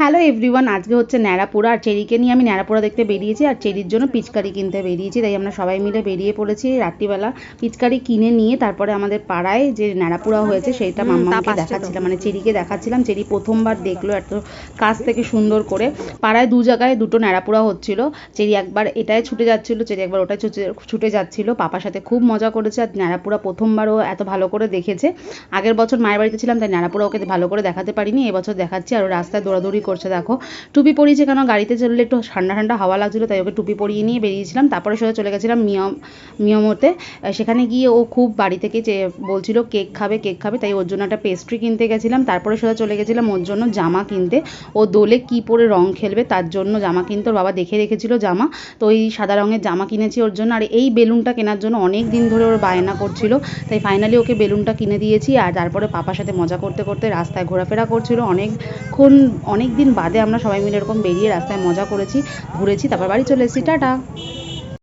Hello everyone, আজকে হচ্ছে ন্যাড়াপোড়া আর চেরিকে নিয়ে আমি ন্যাড়াপোড়া দেখতে বেরিয়েছি আর চেরির জন্য পিচকারি কিনতে বেরিয়েছি। তাই আমরা সবাই মিলে বেরিয়ে পড়েছি রাত্রিবেলা পিচকারি কিনে নিয়ে। তারপরে আমাদের পাড়ায় যে ন্যাড়াপোড়া হয়েছে সেইটা মাম্মামকে দেখাচ্ছিলাম, মানে চেরিকে দেখাচ্ছিলাম। চেরি প্রথমবার দেখলো এত কাছ থেকে সুন্দর করে। পাড়ায় দু জায়গায় দুটো ন্যাড়াপোড়া হচ্ছিল। চেরি একবার এটায় ছুটে যাচ্ছিল, চেরি একবার ওটায় ছুটে যাচ্ছিল। পাপার সাথে খুব মজা করেছে আর ন্যাড়াপোড়া প্রথমবার ও এত ভালো করে দেখেছে। আগের বছর মায়ের বাড়িতে ছিলাম তাই ন্যাড়াপোড়া ওকে ভালো করে দেখাতে পারিনি, এবছর দেখাচ্ছি। আর রাস্তায় দৌড়াদৌড়ি করছে দেখো। টুপি পরিয়েছে কেন, গাড়িতে চললে একটু ঠান্ডা ঠান্ডা হাওয়া লাগছিলো তাই ওকে টুপি পরিয়ে নিয়ে বেরিয়েছিলাম। তারপরে সোজা চলে গেছিলাম মিয়মতে। সেখানে গিয়ে ও খুব বাড়ি থেকে বলছিল কেক খাবে, তাই ওর জন্য একটা পেস্ট্রি কিনতে গেছিলাম। তারপরে সোজা চলে গেছিলাম ওর জন্য জামা কিনতে। ও দোলে কি পরে রং খেলবে তার জন্য জামা কিনতে ওর বাবা দেখে রেখেছিল জামা। তো ওই সাদা রঙের জামা কিনেছি ওর জন্য। আর এই বেলুনটা কেনার জন্য অনেক দিন ধরে ওর বায়না করছিল, তাই ফাইনালি ওকে বেলুনটা কিনে দিয়েছি। আর তারপরে পাপার সাথে মজা করতে করতে রাস্তায় ঘোরাফেরা করছিল। অনেক দিন বাদে আমরা সবাই মিলে এরকম বেরিয়ে রাস্তায় মজা করেছি, ঘুরেছি, তারপর বাড়ি চলে এসেছি। টাটা।